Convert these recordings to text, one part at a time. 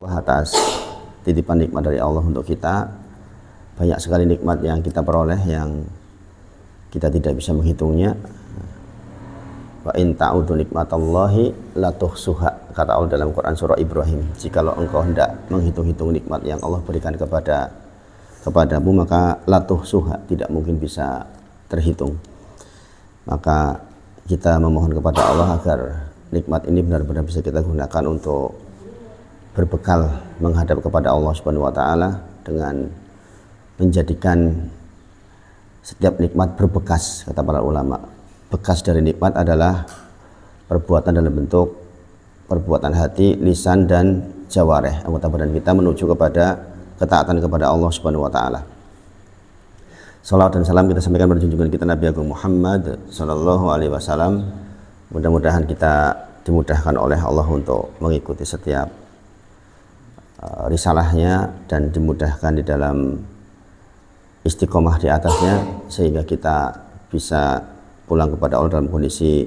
atas titipan nikmat dari Allah untuk kita. Banyak sekali nikmat yang kita peroleh yang kita tidak bisa menghitungnya. Wa in ta'udu nikmatallahi la tuhsuha, kata Allah dalam Quran surah Ibrahim. Jikalau engkau hendak menghitung-hitung nikmat yang Allah berikan kepadamu, maka la tuhsuha, tidak mungkin bisa terhitung. Maka kita memohon kepada Allah agar nikmat ini benar-benar bisa kita gunakan untuk berbekal menghadap kepada Allah Subhanahu wa taala dengan menjadikan setiap nikmat berbekas. Kata para ulama, bekas dari nikmat adalah perbuatan dalam bentuk perbuatan hati, lisan dan jawareh, anggota badan kita menuju kepada ketaatan kepada Allah Subhanahu wa taala. Salawat dan salam kita sampaikan pada junjungan kita Nabi Agung Muhammad sallallahu alaihi wasallam. Mudah-mudahan kita dimudahkan oleh Allah untuk mengikuti setiap risalahnya dan dimudahkan di dalam istiqomah di atasnya, sehingga kita bisa pulang kepada Allah dalam kondisi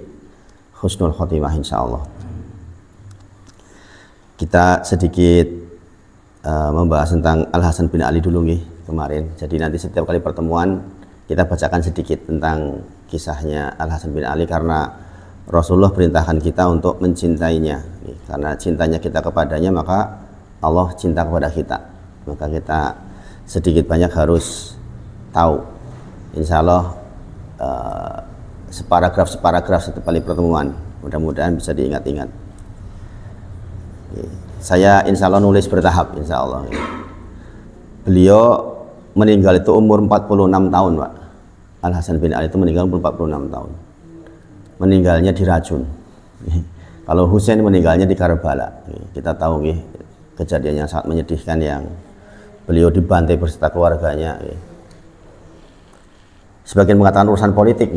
husnul khotimah insyaallah. Kita sedikit membahas tentang Al Hasan bin Ali dulu nih kemarin. Jadi nanti setiap kali pertemuan kita bacakan sedikit tentang kisahnya Al Hasan bin Ali, karena Rasulullah perintahkan kita untuk mencintainya. Karena cintanya kita kepadanya, maka Allah cinta kepada kita. Maka kita sedikit banyak harus tahu. Insya Allah separagraf setiap kali pertemuan, mudah-mudahan bisa diingat-ingat. Saya insya Allah nulis bertahap, insya Allah. Beliau meninggal itu umur 46 tahun, Pak. Al Hasan bin Ali itu meninggal umur 46 tahun. Meninggalnya diracun. Kalau Husain meninggalnya di Karbala. Kita tahu kejadian yang sangat menyedihkan yang beliau dibantai beserta keluarganya. Sebagian mengatakan urusan politik,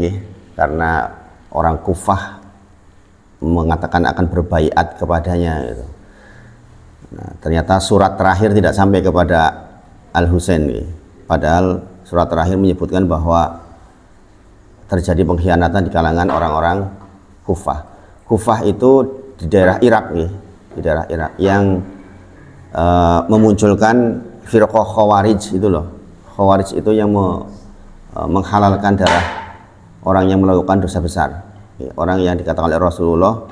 karena orang Kufah mengatakan akan berbaiat kepadanya. Nah, ternyata surat terakhir tidak sampai kepada Al Husain, padahal surat terakhir menyebutkan bahwa terjadi pengkhianatan di kalangan orang-orang Kufah. Kufah itu di daerah Irak, di daerah Irak yang memunculkan firqah Khawarij itu loh. Khawarij itu yang menghalalkan darah orang yang melakukan dosa besar. Orang yang dikatakan oleh Rasulullah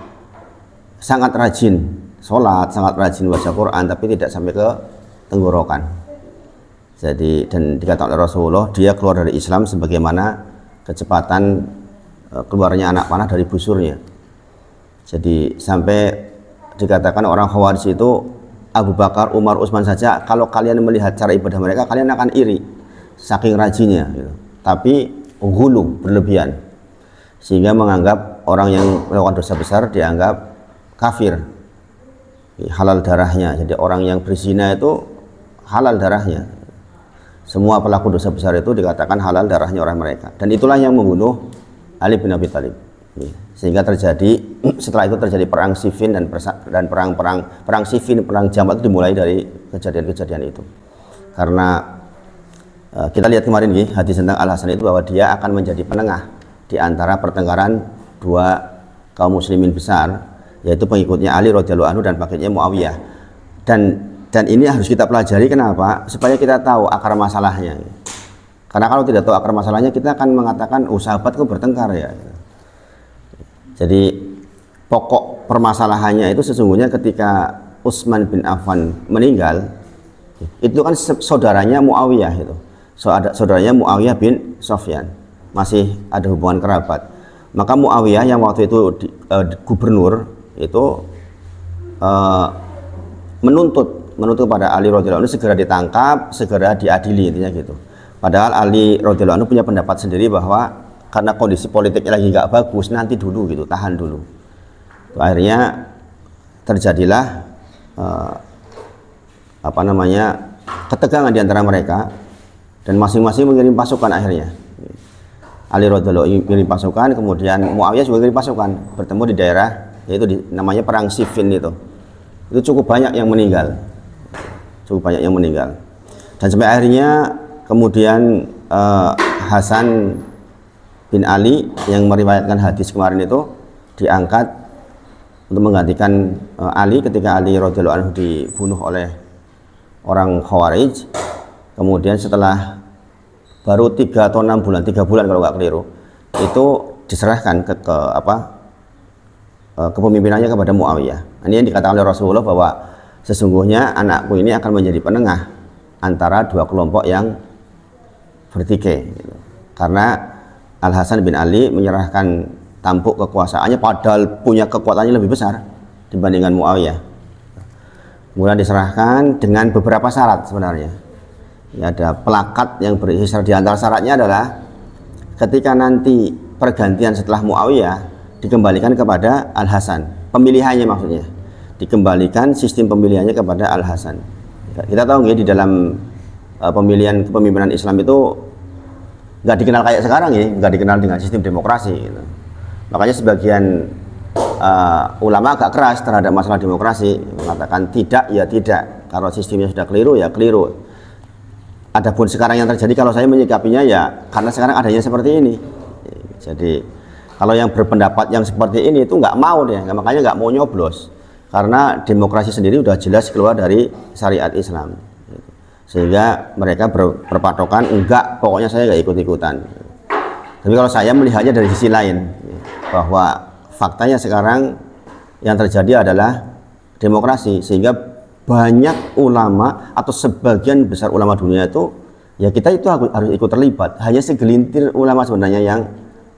sangat rajin sholat, sangat rajin baca Quran, tapi tidak sampai ke tenggorokan. Jadi, dan dikatakan oleh Rasulullah dia keluar dari Islam sebagaimana kecepatan keluarnya anak panah dari busurnya. Jadi sampai dikatakan orang Khawarij itu Abu Bakar, Umar, Utsman saja, kalau kalian melihat cara ibadah mereka, kalian akan iri saking rajinnya, tapi ghulu, berlebihan, sehingga menganggap orang yang melakukan dosa besar dianggap kafir, halal darahnya. Jadi orang yang berzina itu halal darahnya. Semua pelaku dosa besar itu dikatakan halal darahnya orang mereka, dan itulah yang membunuh Ali bin Abi Thalib. Sehingga terjadi, setelah itu terjadi perang Siffin dan perang Siffin, perang Jamal itu dimulai dari kejadian-kejadian itu. Karena kita lihat kemarin hadis tentang Al Hasan itu, bahwa dia akan menjadi penengah di antara pertengkaran dua kaum muslimin besar, yaitu pengikutnya Ali radhiyallahu anhu dan pengikutnya Muawiyah. Dan ini harus kita pelajari. Kenapa? Supaya kita tahu akar masalahnya. Karena kalau tidak tahu akar masalahnya, kita akan mengatakan sahabat kok bertengkar ya. Jadi pokok permasalahannya itu sesungguhnya ketika Utsman bin Affan meninggal, itu kan saudaranya Muawiyah, itu saudaranya Muawiyah bin Sofyan, masih ada hubungan kerabat. Maka Muawiyah yang waktu itu gubernur itu menuntut kepada Ali radhiyallahu anhu segera ditangkap, segera diadili, intinya gitu. Padahal Ali radhiyallahu anhu punya pendapat sendiri bahwa karena kondisi politiknya lagi nggak bagus, nanti dulu gitu, tahan dulu. Akhirnya terjadilah ketegangan di antara mereka, dan masing-masing mengirim pasukan. Akhirnya Ali radhiyallahu anhu mengirim pasukan, kemudian Muawiyah juga mengirim pasukan, bertemu di daerah yaitu namanya perang Siffin itu cukup banyak yang meninggal, dan sampai akhirnya kemudian Hasan bin Ali yang meriwayatkan hadis kemarin itu diangkat untuk menggantikan Ali ketika Ali radhiyallahu anhu dibunuh oleh orang Khawarij. Kemudian setelah baru 3 atau 6 bulan, 3 bulan kalau nggak keliru, itu diserahkan ke kepemimpinannya kepada Muawiyah. Ini yang dikatakan oleh Rasulullah bahwa sesungguhnya anakku ini akan menjadi penengah antara dua kelompok yang bertikai, gitu. Karena Al Hasan bin Ali menyerahkan tampuk kekuasaannya padahal punya kekuatannya lebih besar dibandingkan Muawiyah. Kemudian diserahkan dengan beberapa syarat sebenarnya. Ya, ada plakat yang berisi, di antara syaratnya adalah ketika nanti pergantian setelah Muawiyah dikembalikan kepada Al Hasan, pemilihannya maksudnya dikembalikan sistem pemilihannya kepada Al Hasan. Kita tahu ya, di dalam pemilihan kepemimpinan Islam itu nggak dikenal kayak sekarang ya, nggak dikenal dengan sistem demokrasi gitu. Makanya sebagian ulama agak keras terhadap masalah demokrasi, mengatakan tidak ya tidak, kalau sistemnya sudah keliru ya keliru. Adapun sekarang yang terjadi, kalau saya menyikapinya ya karena sekarang adanya seperti ini. Jadi kalau yang berpendapat yang seperti ini itu nggak mau deh, makanya nggak mau nyoblos, karena demokrasi sendiri udah jelas keluar dari syariat Islam. Sehingga mereka berpatokan enggak, pokoknya saya nggak ikut-ikutan. Tapi kalau saya melihatnya dari sisi lain, bahwa faktanya sekarang yang terjadi adalah demokrasi, sehingga banyak ulama atau sebagian besar ulama dunia itu, ya kita itu harus ikut terlibat. Hanya segelintir ulama sebenarnya yang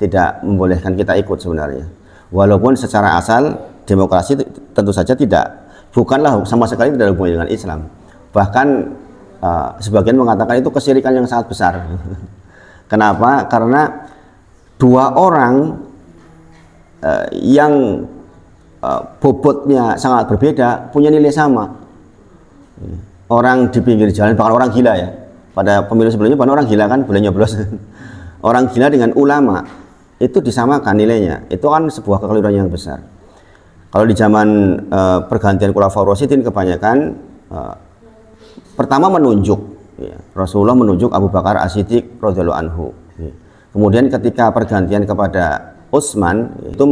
tidak membolehkan kita ikut sebenarnya. Walaupun secara asal demokrasi tentu saja bukanlah sama sekali tidak hubungannya dengan Islam. Bahkan sebagian mengatakan itu kesyirikan yang sangat besar. Kenapa? Karena dua orang yang bobotnya sangat berbeda punya nilai sama. Orang di pinggir jalan, bahkan orang gila ya, pada pemilu sebelumnya bahkan orang gila kan boleh nyoblos. Orang gila dengan ulama itu disamakan nilainya, itu kan sebuah kekeliruan yang besar. Kalau di zaman pergantian Khulafaur Rasyidin kebanyakan pertama menunjuk, ya, Rasulullah menunjuk Abu Bakar As-Siddiq radhiyallahu anhu. Kemudian ketika pergantian kepada Utsman itu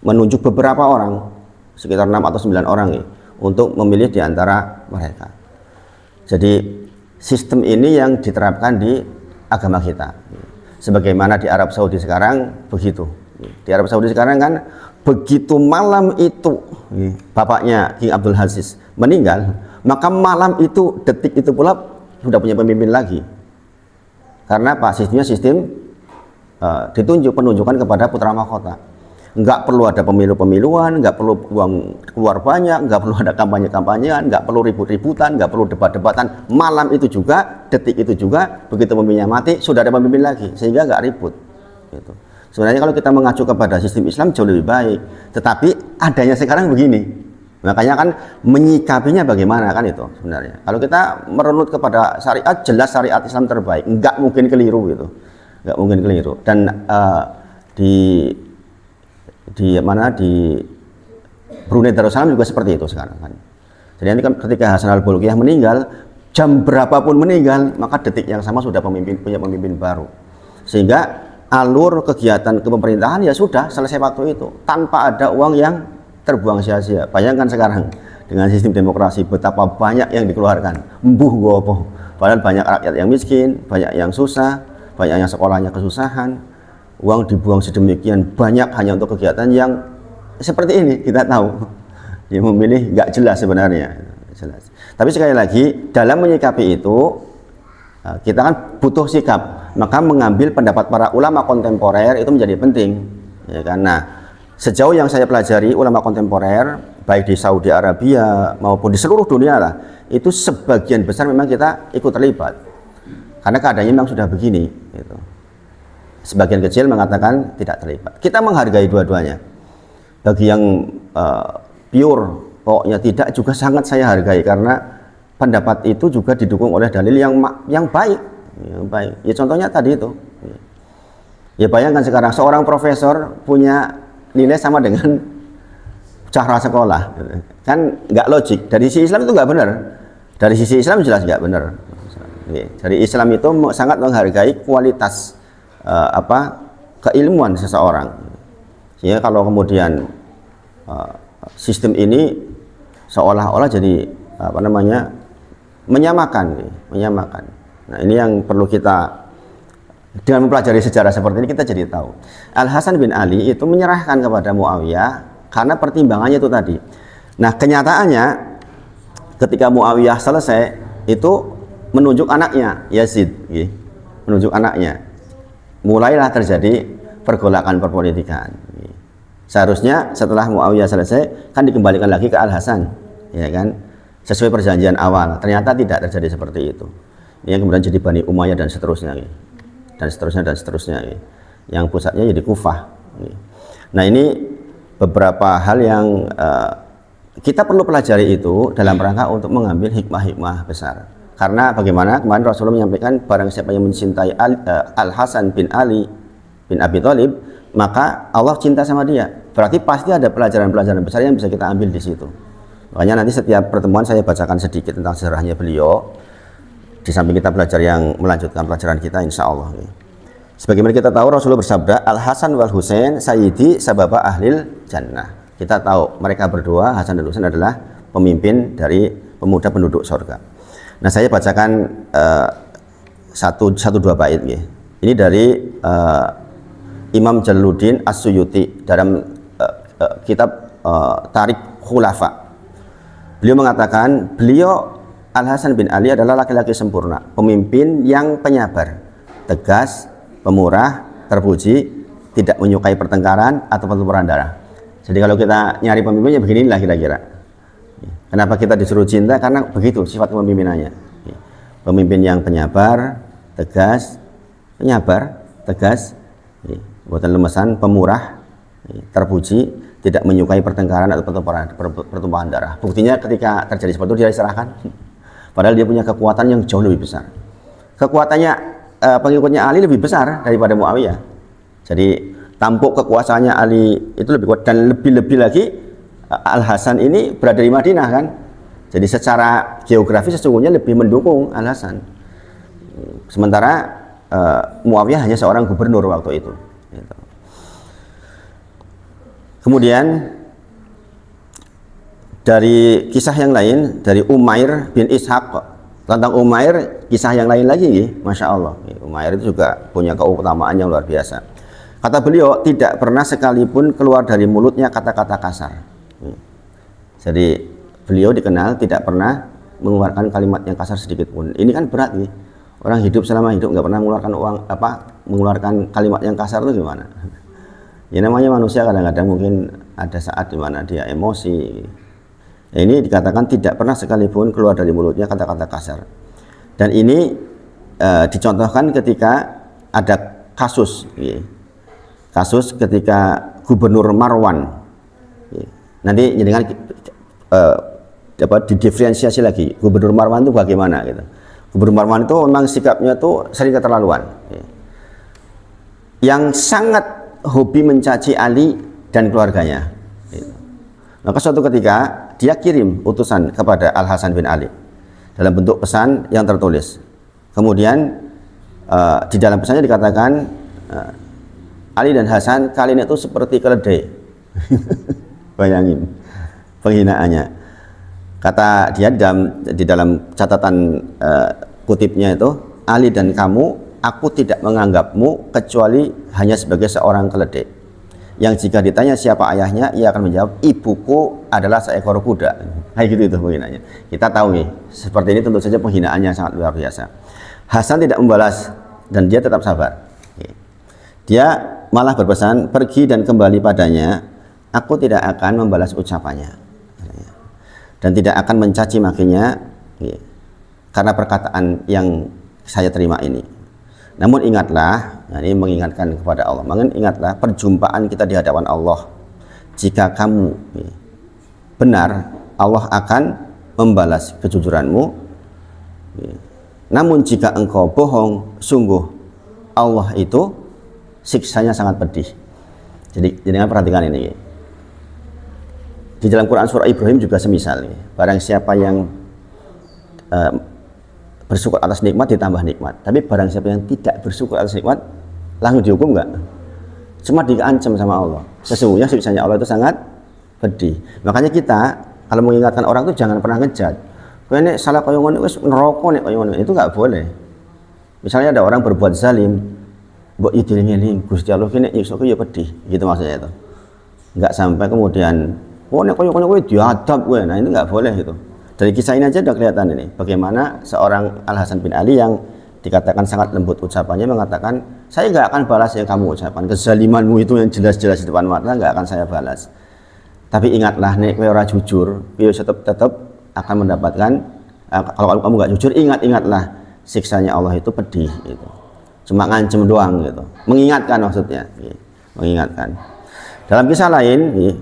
menunjuk beberapa orang, sekitar 6 atau 9 orang ya, untuk memilih di antara mereka. Jadi sistem ini yang diterapkan di agama kita. Sebagaimana di Arab Saudi sekarang begitu. Di Arab Saudi sekarang kan begitu malam itu bapaknya King Abdul Aziz meninggal, maka malam itu, detik itu pula sudah punya pemimpin lagi. Karena Pak, sistemnya sistem penunjukan kepada putra mahkota. Nggak perlu ada pemilu-pemiluan, nggak perlu uang keluar banyak, nggak perlu ada kampanye-kampanyean, nggak perlu ribut-ributan, nggak perlu debat-debatan. Malam itu juga, detik itu juga, begitu pemimpinnya mati, sudah ada pemimpin lagi, sehingga nggak ribut. Gitu. Sebenarnya kalau kita mengacu kepada sistem Islam jauh lebih baik, tetapi adanya sekarang begini. Makanya kan menyikapinya bagaimana kan itu sebenarnya. Kalau kita merunut kepada syariat, jelas syariat Islam terbaik, nggak mungkin keliru gitu, nggak mungkin keliru. Dan di Brunei Darussalam juga seperti itu sekarang kan. Jadi nanti kan ketika Hasan al-Bolkiah meninggal, jam berapapun meninggal, maka detik yang sama sudah punya pemimpin baru. Sehingga alur kegiatan kepemerintahan ya sudah selesai waktu itu, tanpa ada uang yang terbuang sia-sia. Bayangkan sekarang dengan sistem demokrasi betapa banyak yang dikeluarkan, embuh gopo. Padahal banyak rakyat yang miskin, banyak yang susah, banyak yang sekolahnya kesusahan. Uang dibuang sedemikian banyak hanya untuk kegiatan yang seperti ini. Kita tahu yang memilih nggak jelas sebenarnya, jelas. Tapi sekali lagi dalam menyikapi itu kita kan butuh sikap, maka mengambil pendapat para ulama kontemporer itu menjadi penting, ya, karena sejauh yang saya pelajari ulama kontemporer baik di Saudi Arabia maupun di seluruh dunia lah, itu sebagian besar memang kita ikut terlibat karena keadaannya memang sudah begini gitu. Sebagian kecil mengatakan tidak terlibat. Kita menghargai dua-duanya. Bagi yang pure pokoknya tidak juga sangat saya hargai, karena pendapat itu juga didukung oleh dalil yang baik, Ya contohnya tadi itu. Ya bayangkan sekarang seorang profesor punya nilai sama dengan cara sekolah, kan nggak logik. Dari sisi Islam itu nggak benar. Dari sisi Islam jelas nggak benar. Dari Islam itu sangat menghargai kualitas keilmuan seseorang. Sehingga kalau kemudian sistem ini seolah-olah jadi apa namanya menyamakan. Nah ini yang perlu kita, dengan mempelajari sejarah seperti ini kita jadi tahu. Al Hasan bin Ali itu menyerahkan kepada Muawiyah karena pertimbangannya itu tadi. Nah kenyataannya ketika Muawiyah selesai itu menunjuk anaknya Yazid, menunjuk anaknya, mulailah terjadi pergolakan perpolitikan. Seharusnya setelah Muawiyah selesai kan dikembalikan lagi ke Al Hasan, ya kan, sesuai perjanjian awal. Ternyata tidak terjadi seperti itu. Ini kemudian jadi Bani Umayyah dan seterusnya, dan seterusnya, yang pusatnya jadi Kufah. Nah ini beberapa hal yang kita perlu pelajari itu dalam rangka untuk mengambil hikmah-hikmah besar. Karena bagaimana kemarin Rasulullah menyampaikan, barang siapa yang mencintai Al Hasan bin Ali bin Abi Thalib, maka Allah cinta sama dia. Berarti pasti ada pelajaran-pelajaran besar yang bisa kita ambil di situ. Makanya nanti setiap pertemuan saya bacakan sedikit tentang sejarahnya beliau. Di samping kita belajar yang melanjutkan pelajaran kita, insya Allah. Sebagaimana kita tahu Rasulullah bersabda, Al Hasan wal Husain sayyidi sababa ahlil jannah. Kita tahu mereka berdua, Hasan dan Husain, adalah pemimpin dari pemuda penduduk surga. Nah saya bacakan satu dua bait. Ini dari Imam Jalaluddin As-Suyuti dalam kitab Tarik Khulafa. Beliau mengatakan, beliau Al Hasan bin Ali adalah laki-laki sempurna, pemimpin yang penyabar, tegas, pemurah, terpuji, tidak menyukai pertengkaran atau pertumpahan darah. Jadi kalau kita nyari pemimpinnya beginilah kira-kira. Kenapa kita disuruh cinta? Karena begitu sifat kepemimpinannya. Pemimpin yang penyabar, tegas, buatan lemesan, pemurah, terpuji, tidak menyukai pertengkaran atau pertumpahan darah. Buktinya ketika terjadi seperti itu dia diserahkan. Padahal dia punya kekuatan yang jauh lebih besar. Kekuatannya pengikutnya Ali lebih besar daripada Muawiyah. Jadi tampuk kekuasaannya Ali itu lebih kuat, dan lebih-lebih lagi Al Hasan ini berada di Madinah kan. Jadi secara geografis sesungguhnya lebih mendukung Al Hasan. Sementara Muawiyah hanya seorang gubernur waktu itu. Kemudian dari kisah yang lain dari Umair bin Ishaq, tentang Umair kisah yang lain lagi, Masya Allah. Umair itu juga punya keutamaan yang luar biasa. Kata beliau, tidak pernah sekalipun keluar dari mulutnya kata-kata kasar. Jadi beliau dikenal tidak pernah mengeluarkan kalimat yang kasar sedikit pun. Ini kan berat nih. Orang hidup selama hidup nggak pernah mengeluarkan kalimat yang kasar itu gimana? Ya namanya manusia, kadang-kadang mungkin ada saat dimana dia emosi. Ya, ini dikatakan tidak pernah sekalipun keluar dari mulutnya kata-kata kasar. Dan ini dicontohkan ketika ada kasus ketika Gubernur Marwan. Nanti dengan didiferensiasi lagi Gubernur Marwan itu bagaimana gitu. Gubernur Marwan itu memang sikapnya tuh sering keterlaluan, yang sangat hobi mencaci Ali dan keluarganya. Maka suatu ketika dia kirim utusan kepada Al Hasan bin Ali dalam bentuk pesan yang tertulis. Kemudian di dalam pesannya dikatakan, Ali dan Hasan kalian itu seperti keledai. Bayangin penghinaannya. Kata dia di dalam catatan kutipnya itu, Ali dan kamu, aku tidak menganggapmu kecuali hanya sebagai seorang keledai yang jika ditanya siapa ayahnya, ia akan menjawab, ibuku adalah seekor kuda. Kayak gitu itu penghinaannya. Kita tahu nih, seperti ini tentu saja penghinaannya sangat luar biasa. Hasan tidak membalas dan dia tetap sabar. Dia malah berpesan, pergi dan kembali padanya, aku tidak akan membalas ucapannya dan tidak akan mencaci makinya karena perkataan yang saya terima ini. Namun ingatlah, nah ini mengingatkan kepada Allah, ingatlah perjumpaan kita di hadapan Allah. Jika kamu benar, Allah akan membalas kejujuranmu. Namun jika engkau bohong, sungguh Allah itu siksanya sangat pedih. Jadi jangan perhatikan ini. Di dalam Quran surah Ibrahim juga semisal. Barang siapa yang bersyukur atas nikmat ditambah nikmat, tapi barang siapa yang tidak bersyukur atas nikmat langsung dihukum enggak? Cuma diancam sama Allah. Sesungguhnya siksanya Allah itu sangat pedih. Makanya kita kalau mengingatkan orang itu jangan pernah ngejat. Kowe nek salah kaya ngono wis neraka nek kaya ngono, itu nggak boleh. Misalnya ada orang berbuat zalim, mbok idiling-iling Gusti Allah ki nek nyiksa ya pedih, gitu maksudnya itu. Nggak sampai kemudian nek kaya ngono kowe diadab kowe. Nah, itu nggak boleh itu. Dari kisah ini aja udah kelihatan ini bagaimana seorang Al Hasan bin Ali yang dikatakan sangat lembut ucapannya mengatakan, saya nggak akan balas yang kamu ucapkan, kezalimanmu itu yang jelas-jelas di depan mata nggak akan saya balas. Tapi ingatlah nek kowe ora jujur, kowe tetap akan mendapatkan kalau kamu nggak jujur, ingatlah siksanya Allah itu pedih gitu. Cuma ngancem doang gitu. Mengingatkan maksudnya, gitu. Mengingatkan. Dalam kisah lain, gitu,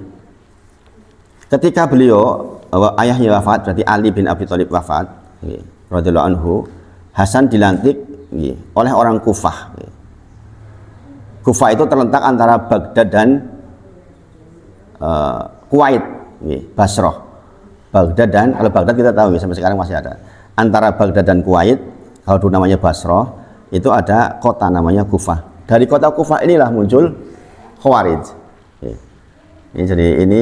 ketika beliau ayahnya wafat, berarti Ali bin Abi Thalib wafat, gitu, radhiyallahu anhu, Hasan dilantik gitu, oleh orang Kufah. Gitu. Kufah itu terletak antara Baghdad dan Kuwait, gitu, Basrah. Baghdad dan, kalau Baghdad kita tahu sampai sekarang masih ada. Antara Baghdad dan Kuwait, kalau dulu namanya Basrah, itu ada kota namanya Kufah. Dari kota Kufah inilah muncul Khawarij. Ini, jadi ini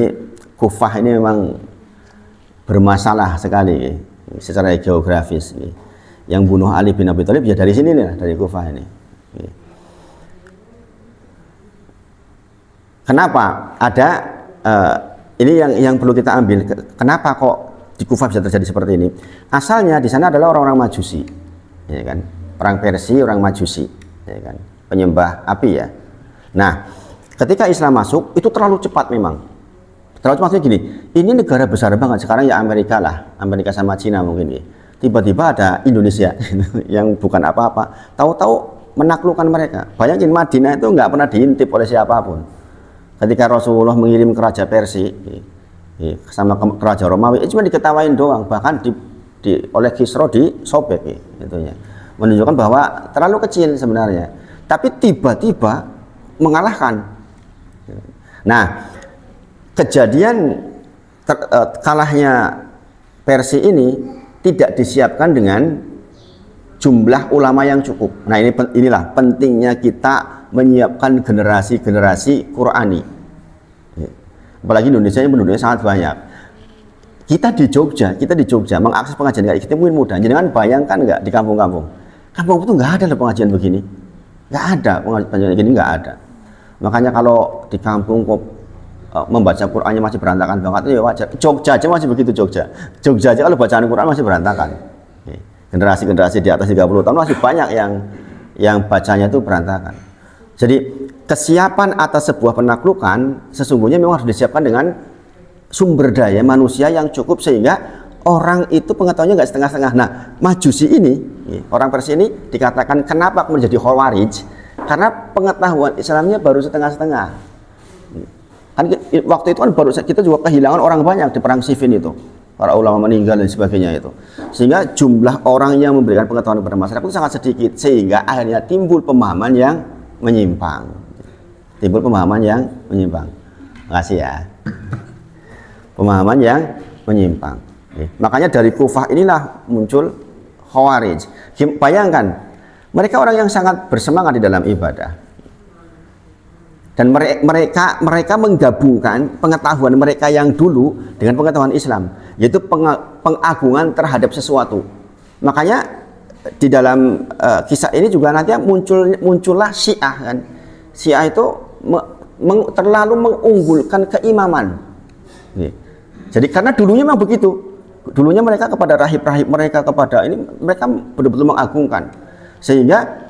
Kufah ini memang bermasalah sekali secara geografis. Yang bunuh Ali bin Abi Thalib ya dari sini nih, dari Kufah ini. Kenapa ada ini yang perlu kita ambil, kenapa kok di Kufah bisa terjadi seperti ini? Asalnya di sana adalah orang-orang Majusi, ya kan? Orang Persia, orang Majusi, ya kan? Penyembah api ya. Nah, ketika Islam masuk itu terlalu cepat memang. Terlalu cepat gini. Ini negara besar banget sekarang ya, Amerika lah, Amerika sama Cina mungkin ya. Tiba-tiba ada Indonesia yang bukan apa-apa, tahu-tahu menaklukkan mereka. Bayangin Madinah itu nggak pernah diintip oleh siapapun. Ketika Rasulullah mengirim ke Raja Persia sama ke Raja Romawi, itu cuma diketawain doang, bahkan oleh Kisra disobek itunya, menunjukkan bahwa terlalu kecil sebenarnya, tapi tiba-tiba mengalahkan. Nah, kejadian kalahnya Persia ini tidak disiapkan dengan jumlah ulama yang cukup. Nah, inilah pentingnya kita menyiapkan generasi-generasi Qurani. Apalagi Indonesia yang penduduknya sangat banyak. Kita di Jogja mengakses pengajian kayak gitu mungkin mudah. Jangan bayangkan nggak di kampung-kampung. Kampung itu nggak ada pengajian begini. Nggak ada pengajian begini, nggak ada. Makanya kalau di kampung kok membaca Qur'annya masih berantakan banget itu ya wajar. Jogja aja masih begitu. Jogja aja kalau bacaan Qur'an masih berantakan. Generasi-generasi di atas 30 tahun masih banyak yang bacanya itu berantakan. Jadi kesiapan atas sebuah penaklukan sesungguhnya memang harus disiapkan dengan sumber daya manusia yang cukup sehingga orang itu pengetahuannya nggak setengah-setengah. Nah, Majusi ini, orang Persia ini dikatakan kenapa menjadi Khawarij? Karena pengetahuan Islamnya baru setengah-setengah. Kan waktu itu kan baru kita juga kehilangan orang banyak di perang Siffin itu, para ulama meninggal dan sebagainya itu, sehingga jumlah orang yang memberikan pengetahuan kepada masyarakat itu sangat sedikit, sehingga akhirnya timbul pemahaman yang menyimpang. Makasih ya. Pemahaman yang menyimpang. Makanya dari Kufah inilah muncul Khawarij. Bayangkan, mereka orang yang sangat bersemangat di dalam ibadah. Dan mereka menggabungkan pengetahuan mereka yang dulu dengan pengetahuan Islam, yaitu pengagungan terhadap sesuatu. Makanya di dalam kisah ini juga nanti muncullah Syiah kan. Syiah itu terlalu mengunggulkan keimaman. Jadi karena dulunya memang begitu. Dulunya mereka kepada rahib-rahib mereka, kepada ini mereka betul-betul mengagungkan, sehingga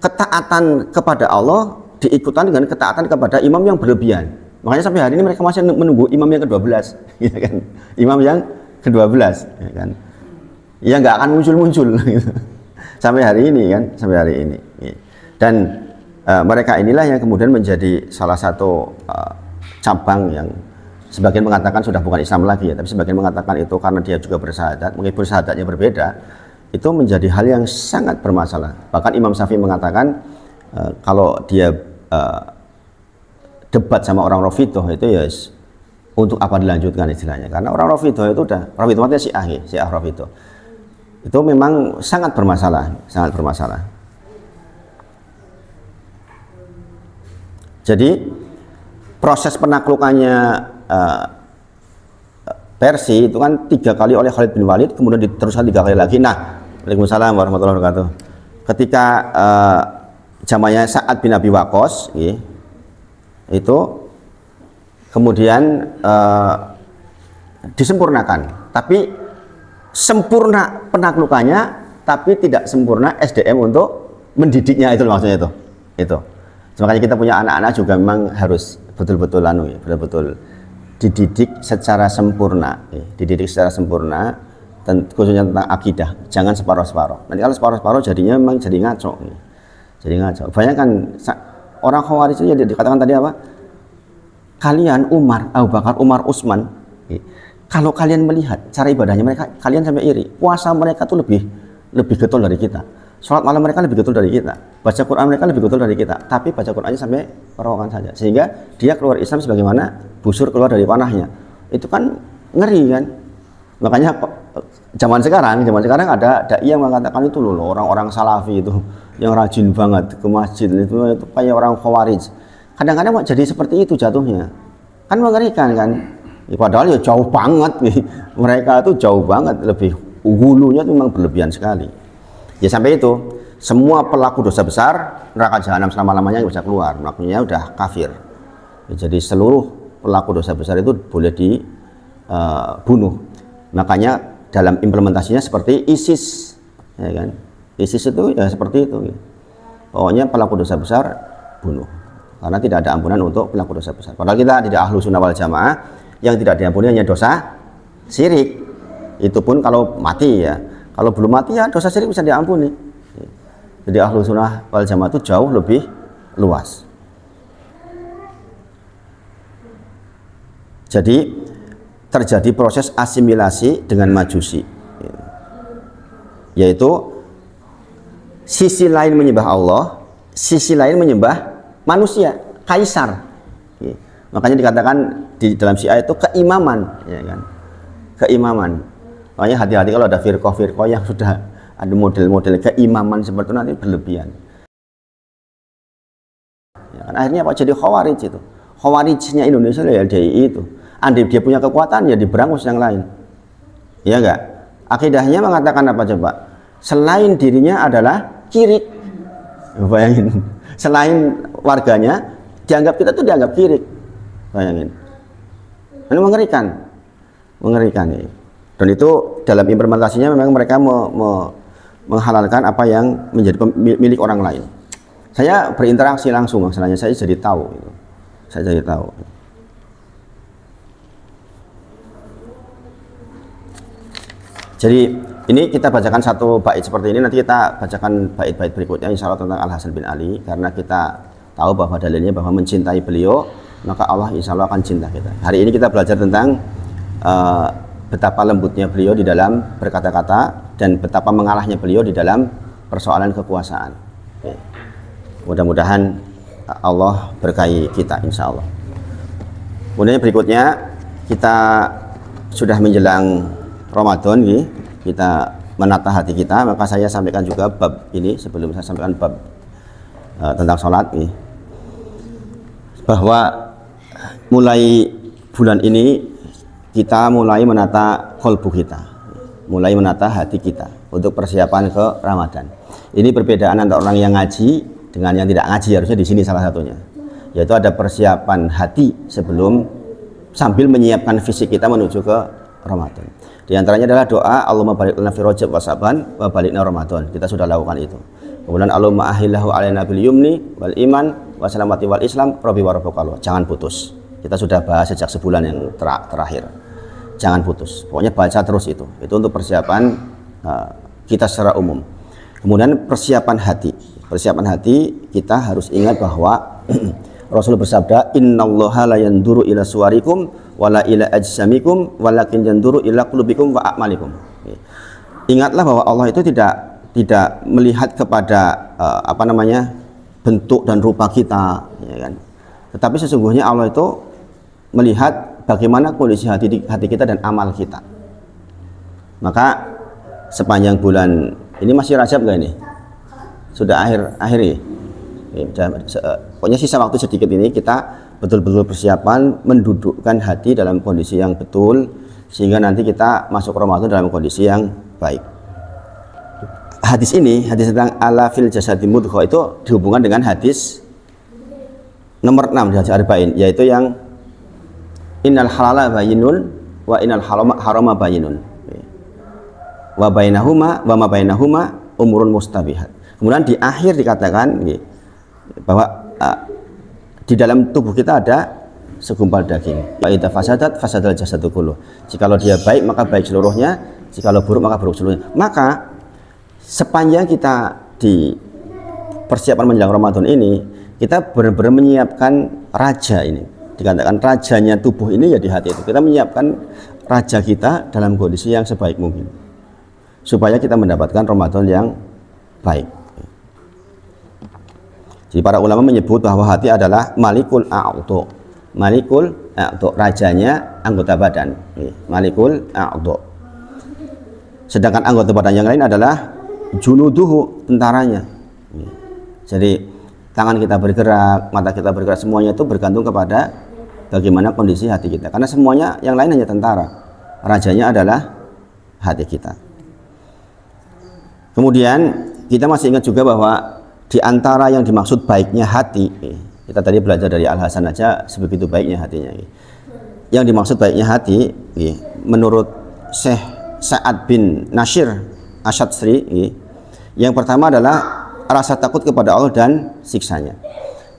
ketaatan kepada Allah diikutan dengan ketaatan kepada imam yang berlebihan. Makanya sampai hari ini mereka masih menunggu imam yang ke-12, ya kan? Imam yang ke-12, ya kan? Ya nggak akan muncul-muncul gitu. Sampai hari ini kan, sampai hari ini. Dan mereka inilah yang kemudian menjadi salah satu cabang yang sebagian mengatakan sudah bukan Islam lagi ya, tapi sebagian mengatakan itu karena dia juga bersyahadat, meskipun syahadatnya berbeda, itu menjadi hal yang sangat bermasalah. Bahkan Imam Syafi'i mengatakan kalau dia debat sama orang Rafidhah itu ya untuk apa dilanjutkan istilahnya, karena orang Rafidhah itu Rafidhah artinya Syiah Rafidhah itu memang sangat bermasalah. Jadi proses penaklukannya Persi itu kan 3 kali oleh Khalid bin Walid, kemudian diteruskan 3 kali lagi. Nah, waalaikumsalam warahmatullahi wabarakatuh. Ketika zamannya Sa'ad bin Abi Waqqas, itu kemudian disempurnakan, tapi sempurna penaklukannya, tapi tidak sempurna SDM untuk mendidiknya, itu maksudnya itu. Makanya kita punya anak-anak juga memang harus betul-betul betul-betul dididik secara sempurna, dididik secara sempurna, khususnya tentang akidah. Jangan separuh-separuh. Nanti kalau separuh-separuh jadinya memang jadi ngaco. Jadi ngaco. Bayangkan orang Khawarij itu dikatakan tadi apa? Kalian Umar, Abu Bakar, Umar, Utsman. Kalau kalian melihat cara ibadahnya mereka, kalian sampai iri. Puasa mereka tuh lebih getol dari kita. Sholat malam mereka lebih getol dari kita. Baca Quran mereka lebih getol dari kita. Tapi baca Qurannya sampai perawakan saja. Sehingga dia keluar Islam sebagaimana busur keluar dari panahnya. Itu kan ngeri kan. Makanya zaman sekarang ada dai yang mengatakan itu loh, orang-orang Salafi itu yang rajin banget ke masjid itu kayak orang Khawarij. Kadang-kadang jadi seperti itu jatuhnya. Kan mengerikan kan. Padahal ya jauh banget nih. Mereka itu jauh banget, lebih hulunya itu memang berlebihan sekali. Ya sampai itu, semua pelaku dosa besar neraka jahanam selama-lamanya bisa keluar, maknanya udah kafir. Ya, jadi seluruh pelaku dosa besar itu boleh dibunuh. Makanya dalam implementasinya seperti ISIS, ya kan? ISIS itu ya seperti itu. Ya. Pokoknya pelaku dosa besar bunuh, karena tidak ada ampunan untuk pelaku dosa besar. Padahal kita tidak ahlu sunnah wal jamaah, yang tidak diampuni hanya dosa syirik. Itu pun kalau mati ya. Kalau belum mati ya dosa syirik bisa diampuni. Jadi ahlu sunnah wal jamaah itu jauh lebih luas. Jadi terjadi proses asimilasi dengan Majusi, yaitu sisi lain menyembah Allah, sisi lain menyembah manusia, kaisar. Makanya dikatakan di dalam Syiah itu keimaman, ya kan? Keimaman. Makanya hati-hati kalau ada firqah-firqah yang sudah ada model-model keimaman seperti itu, nanti berlebihan. Ya kan? Akhirnya apa? Jadi Khawarij itu. Khawarijnya Indonesia ya LDI itu. Andai dia punya kekuatan ya diberangus yang lain. Ya enggak? Akidahnya mengatakan apa coba? Selain dirinya adalah kirik. Bayangin. Selain warganya dianggap, kita tuh dianggap kirik. Bayangin. Ini mengerikan. Mengerikan ya. Dan itu dalam implementasinya memang mereka menghalalkan apa yang menjadi milik orang lain. Saya berinteraksi langsung, masalahnya saya jadi tahu itu. Saya jadi tahu. Jadi ini kita bacakan satu bait seperti ini, nanti kita bacakan bait-bait berikutnya insya Allah tentang Al Hasan bin Ali, karena kita tahu bahwa dalilnya bahwa mencintai beliau maka Allah insya Allah akan cinta kita. Hari ini kita belajar tentang betapa lembutnya beliau di dalam berkata-kata dan betapa mengalahnya beliau di dalam persoalan kekuasaan. Mudah-mudahan Allah berkahi kita insya Allah. Kemudian berikutnya kita sudah menjelang Ramadan nih, kita menata hati kita, maka saya sampaikan juga bab ini sebelum saya sampaikan bab tentang sholat nih, bahwa mulai bulan ini kita mulai menata kolbu kita, mulai menata hati kita untuk persiapan ke Ramadan. Ini perbedaan antara orang yang ngaji dengan yang tidak ngaji, harusnya di sini salah satunya, yaitu ada persiapan hati sebelum, sambil menyiapkan fisik kita menuju ke Ramadan. Di antaranya adalah doa Allahumma barik lana fi Rajab wa Sa'ban wa balikna Ramadan. Kita sudah lakukan itu. Kemudian Allahumma ahillahu alaina bil yumni wal iman wa salamati wal islam rabbi wa rabbukallah. Jangan putus. Kita sudah bahas sejak sebulan yang terakhir. Jangan putus. Pokoknya baca terus itu. Itu untuk persiapan kita secara umum. Kemudian persiapan hati. Persiapan hati kita harus ingat bahwa Rasul bersabda, innallaha la yanduru ila suwarikum wala ila ajsamikum walakin yanduru ila qulubikum wa a'malikum. Ingatlah bahwa Allah itu tidak melihat kepada bentuk dan rupa kita, ya kan? Tetapi sesungguhnya Allah itu melihat bagaimana kondisi hati kita dan amal kita. Maka sepanjang bulan ini, masih Rajab enggak ini? Sudah akhir ya? Pokoknya sisa waktu sedikit ini kita betul-betul persiapan mendudukkan hati dalam kondisi yang betul, sehingga nanti kita masuk Ramadan dalam kondisi yang baik. Hadis ini, hadis tentang ala fil jasadi mudghah, itu dihubungkan dengan hadis nomor 6 di hadis arba'in, yaitu yang innal halala bayyinun wa innal harama bayyinun wa bainahuma wa ma bainahuma umurun mustabihat. Kemudian di akhir dikatakan bahwa di dalam tubuh kita ada segumpal daging. Wa idza fasadat fasadal jasadu kullu. Jikalau dia baik maka baik seluruhnya, jikalau buruk maka buruk seluruhnya. Maka sepanjang kita di persiapan menjelang Ramadan ini, kita benar-benar menyiapkan raja ini. Dikatakan rajanya tubuh ini ya di hati itu. Kita menyiapkan raja kita dalam kondisi yang sebaik mungkin, supaya kita mendapatkan Ramadan yang baik. Jadi para ulama menyebut bahwa hati adalah malikul a'dha. Malikul a'dha, rajanya anggota badan. Malikul a'dha. Sedangkan anggota badan yang lain adalah junuduhu, tentaranya. Jadi tangan kita bergerak, mata kita bergerak, semuanya itu bergantung kepada bagaimana kondisi hati kita. Karena semuanya yang lain hanya tentara. Rajanya adalah hati kita. Kemudian kita masih ingat juga bahwa di antara yang dimaksud baiknya hati, kita tadi belajar dari Al-Hasan aja sebegitu baiknya hatinya. Yang dimaksud baiknya hati, menurut Syekh Sa'ad bin Nasir Asy-Syatsri, yang pertama adalah rasa takut kepada Allah dan siksanya.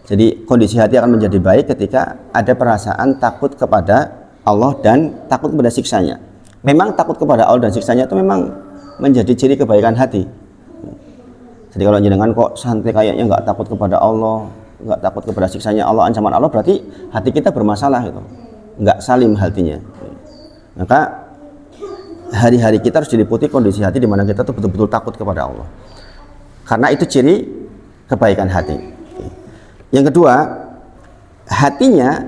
Jadi kondisi hati akan menjadi baik ketika ada perasaan takut kepada Allah dan takut kepada siksanya. Memang takut kepada Allah dan siksanya itu memang menjadi ciri kebaikan hati. Jadi kalau jenengan kok santai kayaknya nggak takut kepada Allah, nggak takut kepada siksanya Allah, ancaman Allah, berarti hati kita bermasalah itu, nggak salim hatinya. Maka hari-hari kita harus diliputi kondisi hati di mana kita tuh betul-betul takut kepada Allah. Karena itu ciri kebaikan hati. Yang kedua, hatinya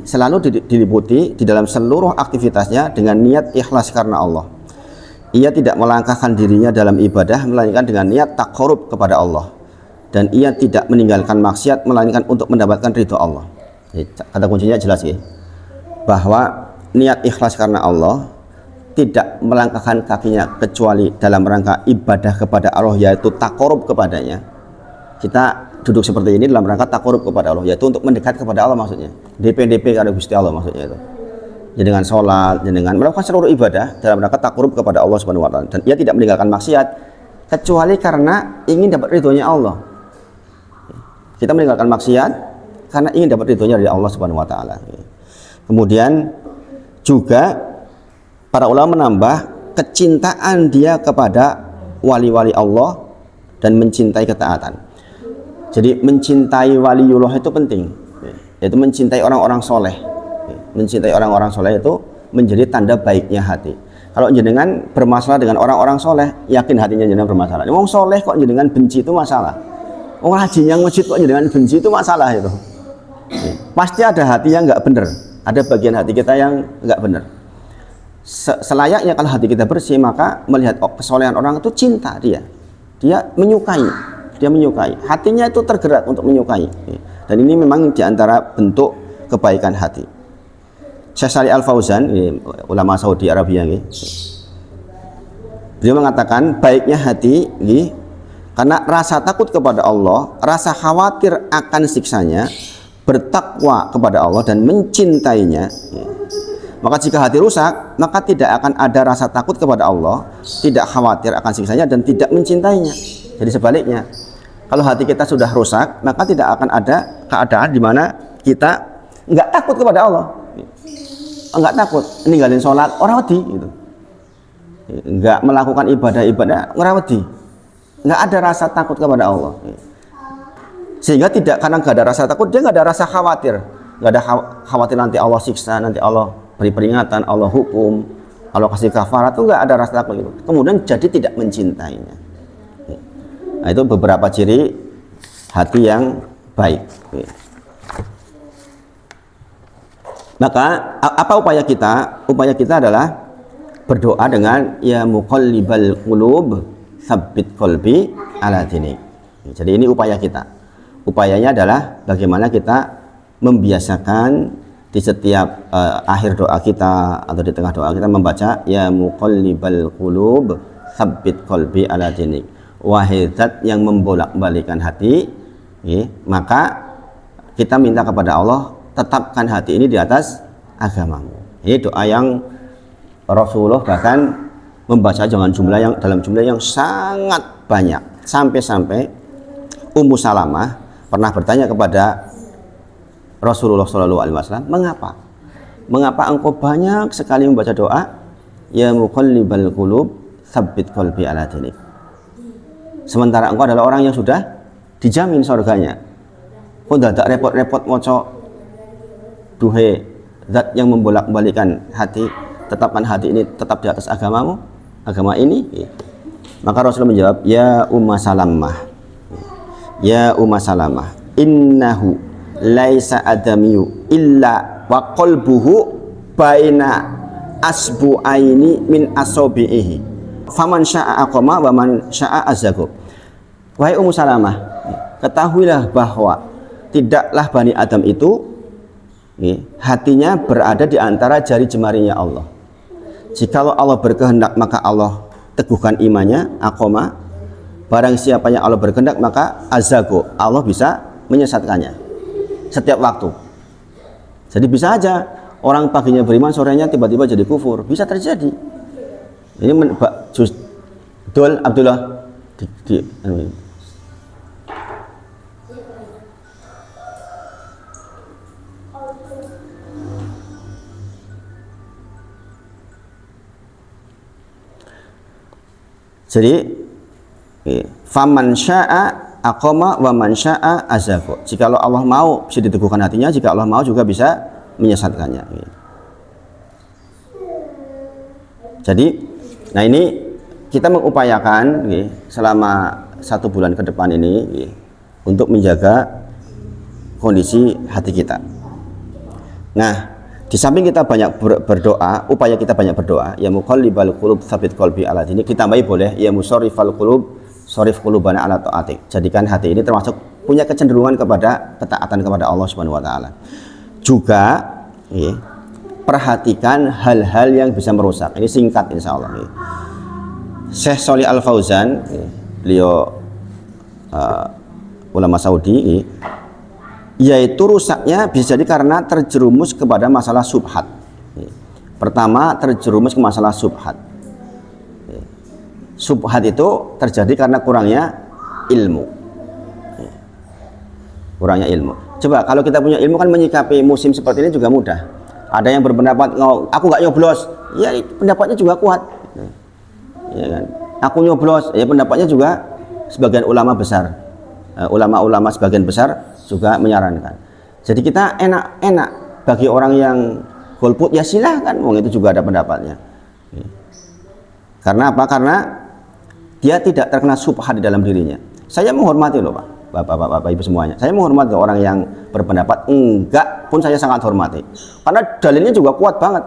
selalu diliputi di dalam seluruh aktivitasnya dengan niat ikhlas karena Allah. Ia tidak melangkahkan dirinya dalam ibadah melainkan dengan niat taqarrub kepada Allah, dan ia tidak meninggalkan maksiat melainkan untuk mendapatkan ridho Allah. Kata kuncinya jelas ya, bahwa niat ikhlas karena Allah, tidak melangkahkan kakinya kecuali dalam rangka ibadah kepada Allah, yaitu taqarrub kepadanya. Kita duduk seperti ini dalam rangka taqarrub kepada Allah, yaitu untuk mendekat kepada Allah, maksudnya DP karena Gusti Allah, maksudnya itu. Jadi dengan sholat, dengan melakukan seluruh ibadah dalam rangka taqarrub kepada Allah Subhanahu wa taala, dan ia tidak meninggalkan maksiat kecuali karena ingin dapat ridhonya Allah. Kita meninggalkan maksiat karena ingin dapat ridhonya dari Allah Subhanahu wa taala. Kemudian juga para ulama menambah kecintaan dia kepada wali-wali Allah dan mencintai ketaatan. Jadi mencintai waliullah itu penting, yaitu mencintai orang-orang soleh. Mencintai orang-orang soleh itu menjadi tanda baiknya hati. Kalau jenengan bermasalah dengan orang-orang soleh, yakin hatinya jenengan bermasalah. Wong soleh kok jenengan benci, itu masalah. Wong rajin yang masjid kok jenengan benci, itu masalah itu. Pasti ada hati yang nggak benar, ada bagian hati kita yang nggak benar. Selayaknya kalau hati kita bersih, maka melihat kesolehan orang itu cinta dia menyukai, hatinya itu tergerak untuk menyukai. Dan ini memang diantara bentuk kebaikan hati. Syekh Shalih Al Fauzan, ulama Saudi Arabia, beliau mengatakan baiknya hati karena rasa takut kepada Allah, rasa khawatir akan siksanya, bertakwa kepada Allah dan mencintainya. Maka jika hati rusak, maka tidak akan ada rasa takut kepada Allah, tidak khawatir akan siksanya, dan tidak mencintainya. Jadi sebaliknya, kalau hati kita sudah rusak, maka tidak akan ada keadaan di mana kita nggak takut kepada Allah, nggak takut ninggalin sholat orang wedi gitu, nggak melakukan ibadah orang wedi, nggak ada rasa takut kepada Allah. Sehingga tidak, karena nggak ada rasa takut, dia nggak ada rasa khawatir, nggak ada khawatir nanti Allah siksa, nanti Allah beri peringatan, Allah hukum, Allah kasih kafarat, itu nggak ada rasa takut gitu. Kemudian jadi tidak mencintainya. Nah, itu beberapa ciri hati yang baik. Maka apa upaya kita? Upaya kita adalah berdoa dengan ya muqallibal qulub tsabbit qalbi ala dinik. Jadi ini upaya kita. Upayanya adalah bagaimana kita membiasakan di setiap akhir doa kita atau di tengah doa kita membaca ya muqallibal qulub tsabbit qalbi ala dinik, wahai zat yang membolak-balikan hati, maka kita minta kepada Allah tetapkan hati ini di atas agamamu. Ini doa yang Rasulullah bahkan membaca dalam jumlah yang sangat banyak, sampai-sampai Ummu Salamah pernah bertanya kepada Rasulullah SAW, mengapa engkau banyak sekali membaca doa ya muqallibal qulub tsabbit qalbi ala dinik, sementara engkau adalah orang yang sudah dijamin surganya, kok tidak repot-repot moco duhe zat yang membolak-balikan hati, tetapkan hati ini tetap di atas agamamu, agama ini. Maka Rasulullah menjawab, ya Umma Salamah, innahu laisa adamiyu illa wa qalbuhu baina asbu'aini min asabihi faman syaa aqama wa man syaa azago. Wahai Ummu Salamah, ketahuilah bahwa tidaklah Bani Adam itu hatinya berada di antara jari jemarinya Allah. Jikalau Allah berkehendak maka Allah teguhkan imannya, aqama. Barang siapa yang Allah berkehendak maka azago, Allah bisa menyesatkannya setiap waktu. Jadi bisa aja orang paginya beriman, sorenya tiba-tiba jadi kufur, bisa terjadi. Ini Abdullah jadi faman syaa aqama wa man syaa azago. Jikalau Allah mau bisa diteguhkan hatinya, jika Allah mau juga bisa menyesatkannya. Jadi, nah ini kita mengupayakan selama 1 bulan ke depan ini untuk menjaga kondisi hati kita. Nah, di samping kita banyak berdoa, upaya kita banyak berdoa, ya muqallibal qulub tsabbit qalbi ala dinik, kita tambahi boleh ya musarrifal qulub sharif qulubana ala taatik. Jadikan hati ini termasuk punya kecenderungan kepada ketaatan kepada Allah Subhanahu wa taala. Juga perhatikan hal-hal yang bisa merusak. Ini singkat insyaallah. Syekh Shalih Al Fauzan, beliau ulama Saudi, yaitu rusaknya bisa jadi karena terjerumus kepada masalah subhat. Pertama, terjerumus ke masalah subhat. Subhat itu terjadi karena kurangnya ilmu. Kurangnya ilmu. Coba kalau kita punya ilmu kan menyikapi musim seperti ini juga mudah. Ada yang berpendapat, aku nggak nyoblos, ya pendapatnya juga kuat. Ya kan? Aku nyoblos, ya pendapatnya juga sebagian ulama besar. Ulama-ulama sebagian besar juga menyarankan. Jadi kita enak-enak bagi orang yang golput, ya silahkan, itu juga ada pendapatnya. Karena apa? Karena dia tidak terkena subhat di dalam dirinya. Saya menghormati loh Pak, Bapak Ibu semuanya. Saya menghormati orang yang berpendapat enggak pun saya sangat hormati. Karena dalilnya juga kuat banget.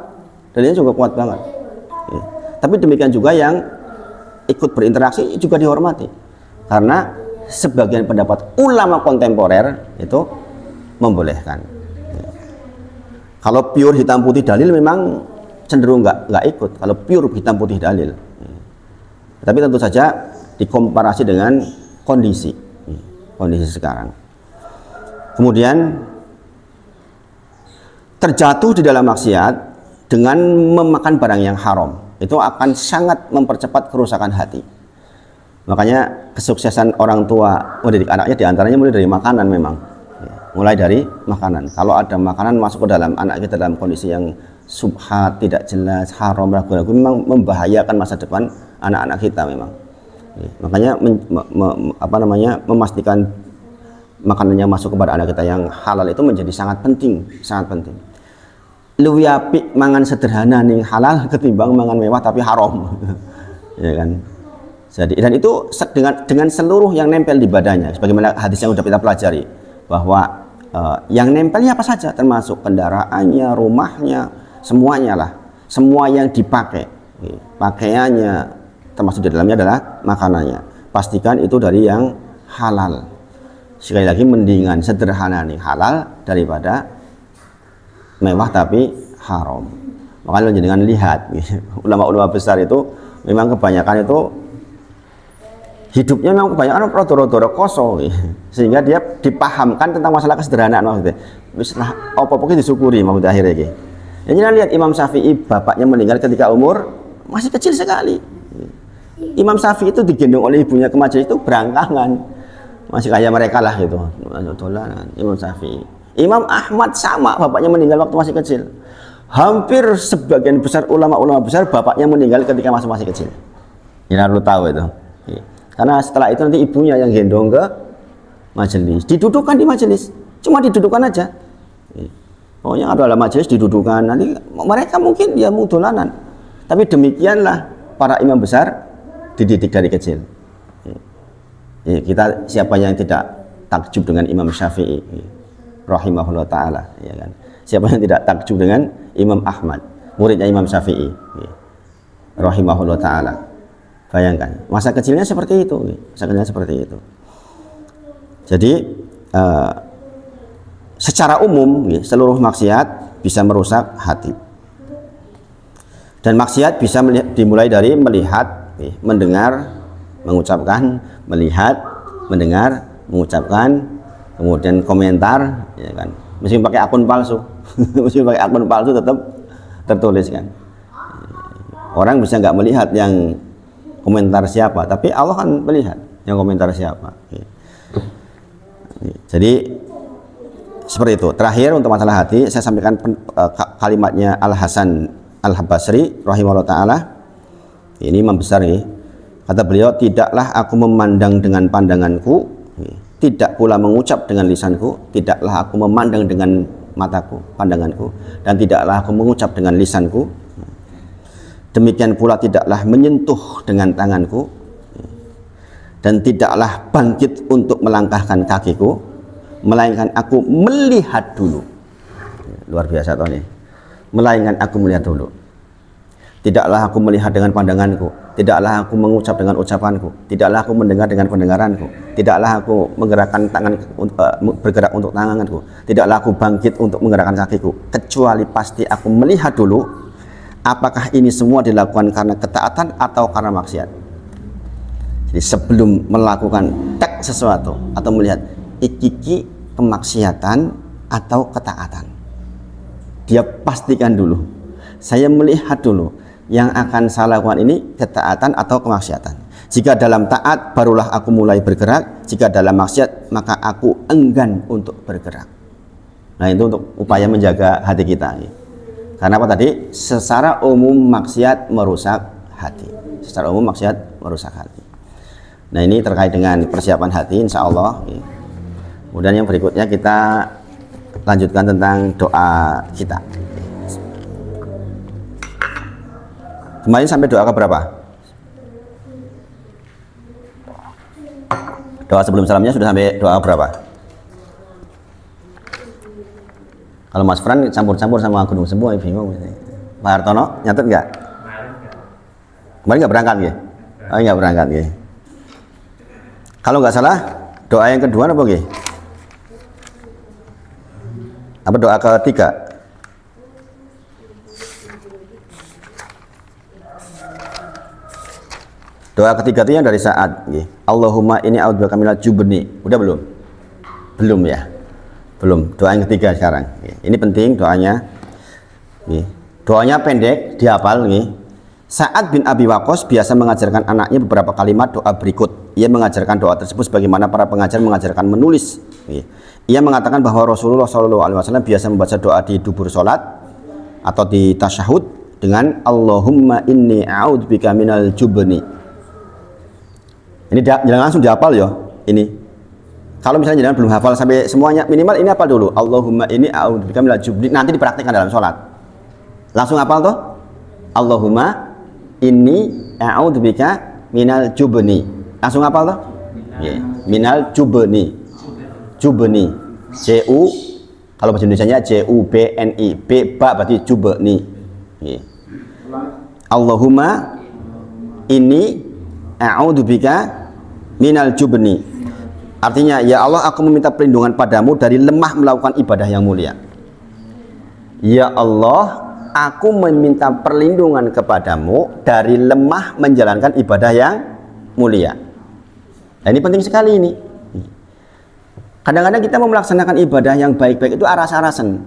Tapi demikian juga yang ikut berinteraksi juga dihormati. Karena sebagian pendapat ulama kontemporer itu membolehkan. Kalau pure hitam putih dalil memang cenderung nggak ikut. Kalau pure hitam putih dalil. Tapi tentu saja dikomparasi dengan kondisi sekarang. Kemudian terjatuh di dalam maksiat dengan memakan barang yang haram itu akan sangat mempercepat kerusakan hati. Makanya kesuksesan orang tua mendidik anaknya diantaranya mulai dari makanan memang. Mulai dari makanan. Kalau ada makanan masuk ke dalam anak kita dalam kondisi yang subhat, tidak jelas, haram, ragu-ragu, memang membahayakan masa depan anak-anak kita memang. Makanya memastikan makanannya masuk kepada anak kita yang halal itu menjadi sangat penting. Luwih apik mangan sederhana ning halal ketimbang mangan mewah tapi haram. Ya kan? Jadi dan itu dengan seluruh yang nempel di badannya, sebagaimana hadis yang sudah kita pelajari bahwa yang nempelnya apa saja, termasuk kendaraannya, rumahnya, semuanya lah, semua yang dipakai, pakaiannya, termasuk di dalamnya adalah makanannya. Pastikan itu dari yang halal. Sekali lagi, mendingan sederhana nih halal daripada mewah tapi haram. Makanya jangan lihat ulama-ulama besar itu memang kebanyakan itu hidupnya memang kebanyakan rodo-rodo kosong, sehingga dia dipahamkan tentang masalah kesederhanaan maksudnya. Misalnya apa-apa disyukuri maksudnya akhirnya gitu. Ya, jangan lihat Imam Syafi'i, bapaknya meninggal ketika umur masih kecil sekali. Imam Syafi'i itu digendong oleh ibunya ke majelis itu berangkangan, masih kayak mereka lah gitu. Imam Syafi'i. Imam Ahmad sama, bapaknya meninggal waktu masih kecil. Hampir sebagian besar ulama-ulama besar bapaknya meninggal ketika masih kecil. Ya harus tahu itu. Karena setelah itu nanti ibunya yang gendong ke majelis, didudukan di majelis, cuma didudukan aja. Pokoknya ada majelis didudukan, nanti mereka mungkin ya mudolanan. Tapi demikianlah para imam besar dididik dari kecil. Kita siapa yang tidak takjub dengan Imam Syafi'i rahimahullah ta'ala, ya kan? Siapa yang tidak takjub dengan Imam Ahmad, muridnya Imam Syafi'i rahimahullah ta'ala. Bayangkan, masa kecilnya seperti itu, masa kecilnya seperti itu. Jadi secara umum seluruh maksiat bisa merusak hati. Dan maksiat bisa dimulai dari melihat, mendengar, mengucapkan, melihat, mendengar, mengucapkan, kemudian komentar, ya kan? Meskipun pakai akun palsu, meskipun pakai akun palsu tetap tertulis kan. Orang bisa nggak melihat yang komentar siapa, tapi Allah kan melihat yang komentar siapa. Jadi seperti itu. Terakhir untuk masalah hati, saya sampaikan kalimatnya Al Hasan Al Basri rahimahullah taala. Ini imam besar nih. Kata beliau, tidaklah aku memandang dengan pandanganku, tidak pula mengucap dengan lisanku, tidaklah aku memandang dengan mataku, pandanganku, dan tidaklah aku mengucap dengan lisanku. Demikian pula tidaklah menyentuh dengan tanganku, dan tidaklah bangkit untuk melangkahkan kakiku, melainkan aku melihat dulu. Luar biasa toh nih. Melainkan aku melihat dulu. Tidaklah aku melihat dengan pandanganku, tidaklah aku mengucap dengan ucapanku, tidaklah aku mendengar dengan pendengaranku, tidaklah aku menggerakkan tangan, bergerak untuk tanganku, tidaklah aku bangkit untuk menggerakkan kakiku, kecuali pasti aku melihat dulu apakah ini semua dilakukan karena ketaatan atau karena maksiat. Jadi sebelum melakukan sesuatu atau melihat iki kemaksiatan atau ketaatan, dia pastikan dulu, saya melihat dulu yang akan saya lakukan ini ketaatan atau kemaksiatan. Jika dalam taat barulah aku mulai bergerak, jika dalam maksiat maka aku enggan untuk bergerak. Nah, itu untuk upaya menjaga hati kita. Karena apa tadi? Secara umum maksiat merusak hati. Secara umum maksiat merusak hati. Nah, ini terkait dengan persiapan hati, insya Allah. Kemudian yang berikutnya kita lanjutkan tentang doa kita. Kemarin sampai doa ke berapa? Doa sebelum salamnya sudah sampai doa berapa? Kalau Mas Fran campur-campur sama gunung semua, bingung. Pak Hartono nyatet nggak? Kemarin nggak berangkat ya? Oh, nggak berangkat ya. Kalau nggak salah doa yang kedua apa ya? Apa doa ketiga? Doa ketiga itu yang dari saat Allahumma inni a'udzubika minal jubni. Udah belum? Belum ya? Belum. Doa yang ketiga sekarang. Ini penting doanya. Doanya pendek, dihafal. Sa'ad bin Abi Waqqas biasa mengajarkan anaknya beberapa kalimat doa berikut. Ia mengajarkan doa tersebut sebagaimana para pengajar mengajarkan menulis. Ia mengatakan bahwa Rasulullah SAW biasa membaca doa di dubur sholat atau di tasyahud dengan Allahumma inni a'udzubika minal jubni. Ini jangan langsung dihafal ya. Ini kalau misalnya jangan belum hafal sampai semuanya, minimal ini hafal dulu. Allahumma inni a'udzubika minal jubni. Nanti dipraktikkan dalam sholat. Langsung hafal tuh. Allahumma inni a'udzubika minal jubni. Langsung hafal tuh. Minal jubni. Jubni. J-U, kalau bahasa Indonesianya J-U-B-N-I. B ba berarti jubni. Allahumma inni a'udzubika minal jubni. Artinya, ya Allah, aku meminta perlindungan padamu dari lemah melakukan ibadah yang mulia. Ya Allah, aku meminta perlindungan kepadamu dari lemah menjalankan ibadah yang mulia. Nah, ini penting sekali ini. Kadang-kadang kita mau melaksanakan ibadah yang baik-baik itu aras-arasan.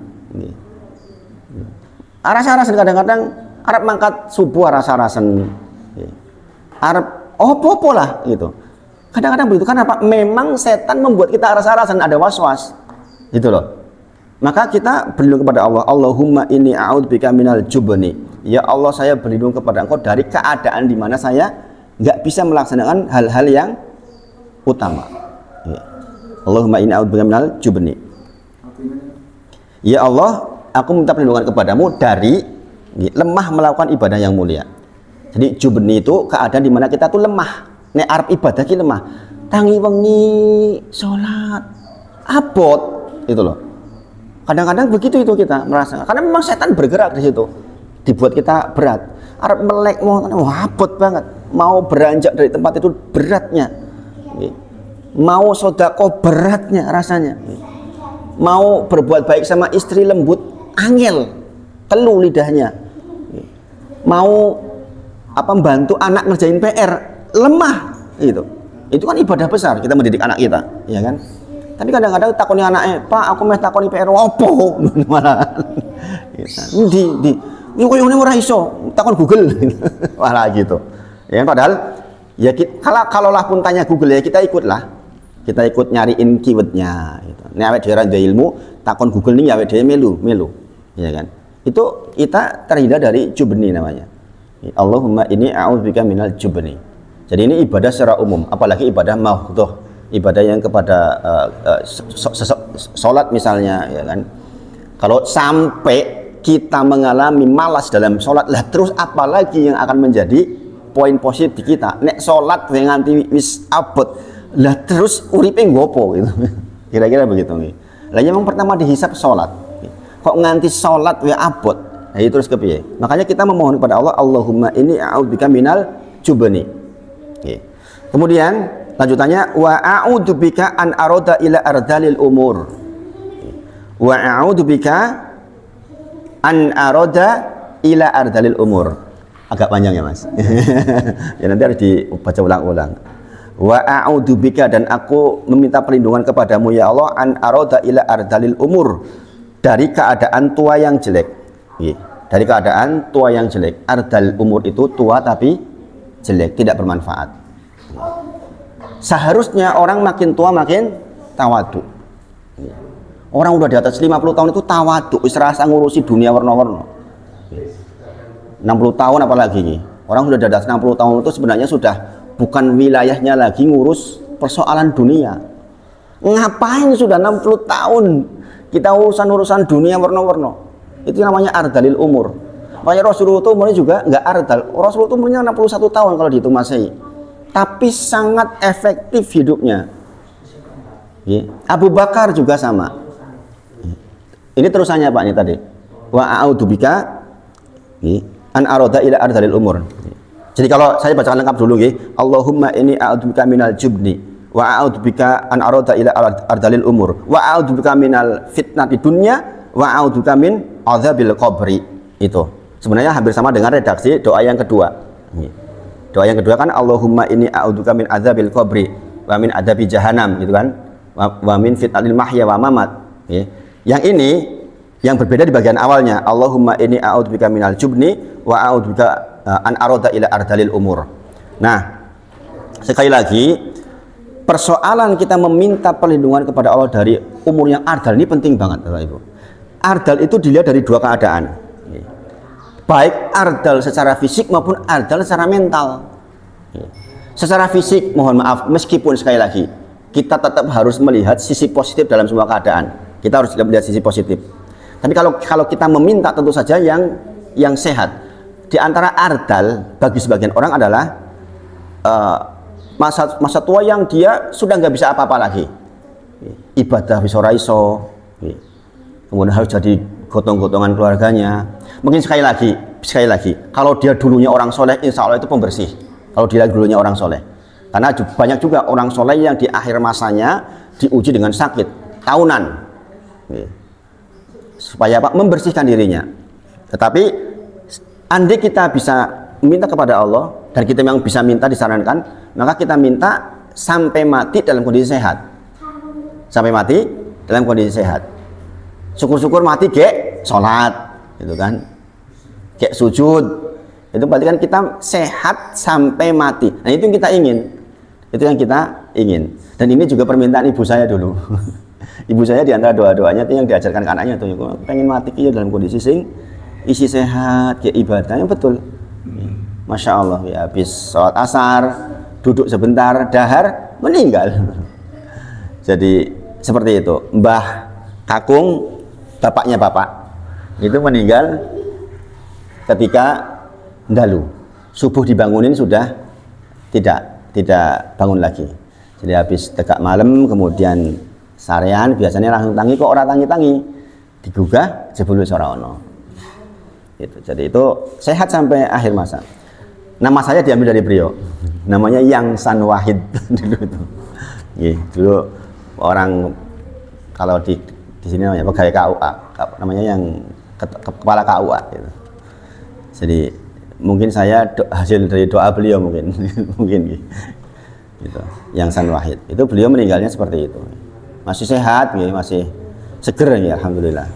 Aras-arasan kadang-kadang Arab mangkat subuh aras-arasan. Arab popo lah gitu. Kadang-kadang begitu. Kenapa? Memang setan membuat kita aras-arasan, ada was-was. Gitu loh. Maka kita berlindung kepada Allah. Allahumma inni a'udzubika minal jubni. Ya Allah, saya berlindung kepada Engkau dari keadaan di mana saya nggak bisa melaksanakan hal-hal yang utama. Ya. Allahumma inni a'udzubika minal jubni. Ya Allah, aku minta perlindungan kepadamu dari lemah melakukan ibadah yang mulia. Jadi jubni itu keadaan di mana kita tuh lemah. Nek arep ibadah ki lemah. Tangi wengi salat abot itu loh. Kadang-kadang begitu itu kita merasa, karena memang setan bergerak di situ, dibuat kita berat. Arab melek mau abot banget, mau beranjak dari tempat itu beratnya, mau sodako beratnya rasanya, mau berbuat baik sama istri lembut, angel, telu lidahnya, mau membantu anak ngerjain PR, lemah, itu kan ibadah besar kita mendidik anak kita, ya kan? Tapi kadang-kadang takoni anaknya, Pak, aku meh takoni PR opo, malah, ini kok yang ora iso, takon Google, malah gitu. Ya, padahal, ya kalaulah pun tanya Google ya kita ikutlah, kita ikut nyariin keywordnya. Gitu. Nek awake dhewe ora ilmu, takon Google nih awake dhewe melu, ya kan? Itu kita terhindar dari jubni namanya. Allahumma inni a'udzubika minal jubni. Jadi ini ibadah secara umum, apalagi ibadah mahdhah. Ibadah yang kepada sholat misalnya, ya kan? Kalau sampai kita mengalami malas dalam sholat, lah terus apalagi yang akan menjadi poin positif di kita? Nek sholat dengan nganti wis abot, lah terus uripe ngopo gitu. Kira-kira begitu nih. Lah yang pertama dihisap sholat. Kok nganti sholat we abot? Nah, itu terus kepiye? Makanya kita memohon kepada Allah, Allahumma inni a'udzubika minal jubni. Kemudian lanjutannya, wa a'udzubika an aroda ila ardalil umur. Wa a'udzubika an aroda ila ardalil umur. Agak panjang ya mas. Ya nanti harus dibaca ulang-ulang. Wa a'udzubika, dan aku meminta perlindungan kepadamu ya Allah, an aroda ila ardalil umur, dari keadaan tua yang jelek. Dari keadaan tua yang jelek. Ardal umur itu tua tapi jelek, tidak bermanfaat. Seharusnya orang makin tua makin tawadu. Orang udah di atas 50 tahun itu tawadu, wis rasa ngurusi dunia warna-warna. 60 tahun apalagi nih. Orang sudah di atas 60 tahun itu sebenarnya sudah bukan wilayahnya lagi ngurus persoalan dunia. Ngapain sudah 60 tahun kita urusan dunia warna-warna? Itu namanya ardalil umur. Makanya Rasulullah itu umurnya juga nggak ardal. Rasulullah itu umurnya 61 tahun kalau dihitung Masehi. Tapi sangat efektif hidupnya. Abu Bakar juga sama. Ini terusannya Pak, ini tadi. Wa a'udzubika an aroda ila ardalil umur. Jadi kalau saya bacakan lengkap dulu nggih. Allahumma inni a'udzubika minal jubni wa a'udzubika an aroda ila ardalil umur wa a'udzubika minal fitnati dunya wa a'udzubika min adzabil qabri. Itu sebenarnya hampir sama dengan redaksi doa yang kedua. Doa yang kedua kan Allahumma inni a'udzubika min adzabil qabri wa min adzabi jahannam, gitu kan? Wa min fitnatil mahya wa mamat. Yang ini yang berbeda di bagian awalnya. Allahumma inni a'udzubika minal jubni wa a'udzubika an aroda ila ardalil umur. Nah, sekali lagi persoalan kita meminta perlindungan kepada Allah dari umur yang ardal ini penting banget, Bapak Ibu. Ardal itu dilihat dari dua keadaan. Baik ardal secara fisik maupun ardal secara mental. Secara fisik, mohon maaf, meskipun sekali lagi kita tetap harus melihat sisi positif dalam semua keadaan. Kita harus melihat sisi positif. Tapi kalau kita meminta tentu saja yang sehat. Di antara ardal bagi sebagian orang adalah masa tua yang dia sudah nggak bisa apa-apa lagi. Ibadah bisa raiso, kemudian harus jadi gotong-gotongan keluarganya. Mungkin sekali lagi, kalau dia dulunya orang soleh, insya Allah itu pembersih. Kalau dia dulunya orang soleh, karena banyak juga orang soleh yang di akhir masanya diuji dengan sakit tahunan. supaya apa? Membersihkan dirinya. Tetapi andai kita bisa minta kepada Allah dan kita memang bisa minta disarankan, maka kita minta sampai mati dalam kondisi sehat. Sampai mati dalam kondisi sehat. Syukur-syukur mati kayak sholat, gitu kan? Kayak sujud. Itu berarti kan kita sehat sampai mati. Nah, itu yang kita ingin. Itu yang kita ingin. Dan ini juga permintaan ibu saya dulu. Ibu saya di antara doa-doanya itu yang diajarkan ke anaknya tuh, pengen mati ya dalam kondisi sing isi sehat, kayak ibadahnya betul. Masya Allah, ya habis sholat asar, duduk sebentar, dahar, meninggal. Jadi seperti itu. Mbah Kakung, bapaknya bapak, itu meninggal ketika dalu. Subuh dibangunin sudah tidak bangun lagi. Jadi habis tegak malam, kemudian sarean biasanya langsung tangi, kok orang tangi digugah jebul wis ora ono. Itu. Jadi itu sehat sampai akhir masa. Nama saya diambil dari beliau. Namanya Yang San Wahid dulu itu. Dulu orang kalau di sini namanya pegawai KUA, namanya yang kepala KUA gitu. Jadi mungkin saya hasil dari doa beliau mungkin mungkin gitu. Yang San Wahid. Itu beliau meninggalnya seperti itu. Masih sehat, masih seger ya, alhamdulillah.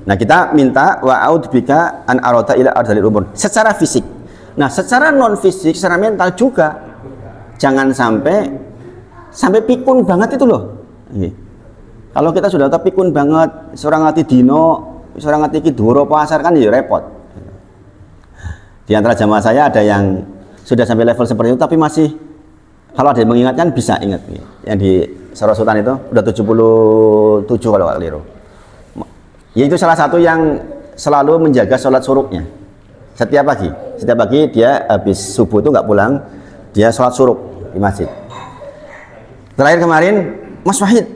Nah, kita minta wa'audbika an arota ila ardhalil umur secara fisik. Nah, secara non fisik, secara mental juga. Jangan sampai pikun banget itu loh. Kalau kita sudah pikun banget, seorang ngati dino, seorang ngati kidoro pasar kan ya repot. Di antara jamaah saya ada yang sudah sampai level seperti itu tapi masih, kalau ada yang mengingatkan bisa ingat. Yang di Soro Sultan itu udah 77 kalau nggak keliru. Yaitu salah satu yang selalu menjaga sholat suruknya. Setiap pagi dia habis subuh itu nggak pulang, dia sholat suruk di masjid. Terakhir kemarin, Mas Wahid,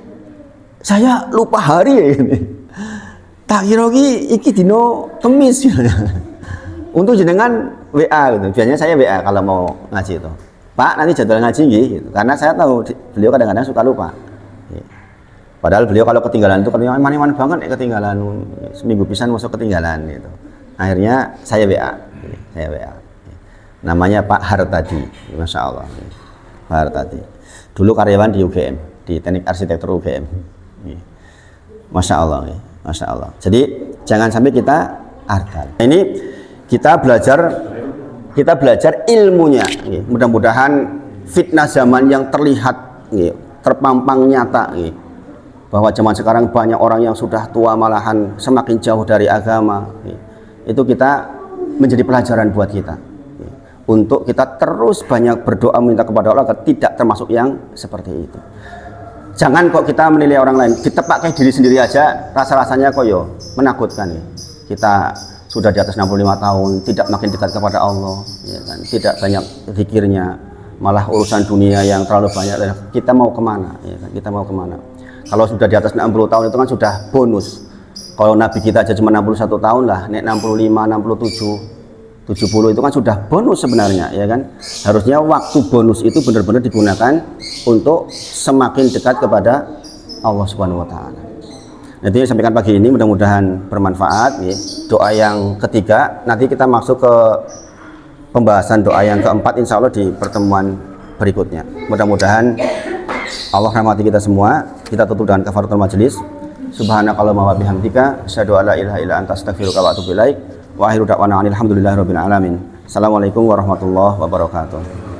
saya lupa hari ya ini. Tak kira iki dino Kemis. Untuk jenengan WA gitu. Biasanya saya WA kalau mau ngaji itu. Pak, nanti jadwal ngaji gitu. Karena saya tahu beliau kadang-kadang suka lupa. Padahal beliau kalau ketinggalan itu kalau man banget ketinggalan seminggu pisan masuk ketinggalan gitu. Akhirnya saya WA. Namanya Pak Hartadi. Masya Allah. Pak Hartadi. Dulu karyawan di UGM, di Teknik Arsitektur UGM. Masya Allah. Masya Allah. Jadi jangan sampai kita ardal. Ini kita belajar ilmunya. Mudah-mudahan fitnah zaman yang terlihat, terpampang nyata, bahwa zaman sekarang banyak orang yang sudah tua malahan semakin jauh dari agama. Itu kita menjadi pelajaran buat kita. Untuk kita terus banyak berdoa minta kepada Allah agar tidak termasuk yang seperti itu. Jangan kok kita menilai orang lain, kita pakai diri sendiri aja rasa-rasanya kok menakutkan. Kita sudah di atas 65 tahun, tidak makin dekat kepada Allah, ya kan? Tidak banyak zikirnya, malah urusan dunia yang terlalu banyak. Kita mau kemana? Ya kan? Kita mau kemana? Kalau sudah di atas 60 tahun itu kan sudah bonus. Kalau Nabi kita aja cuma 61 tahun lah, nek 65, 67, 70 itu kan sudah bonus sebenarnya, ya kan? Harusnya waktu bonus itu benar-benar digunakan untuk semakin dekat kepada Allah Subhanahu wa taala. Nanti yang sampaikan pagi ini mudah-mudahan bermanfaat. Doa yang ketiga nanti kita masuk ke pembahasan doa yang keempat insya Allah di pertemuan berikutnya. Mudah-mudahan Allah rahmati kita semua. Kita tutup dengan kafaratul majelis. Subhanakallahumma wa bihamdika asyhadu an la ilaha illa anta astaghfiruka wa atubu ilaik. Wa akhiru da'wana alhamdulillahirabbil alamin. Assalamualaikum warahmatullahi wabarakatuh.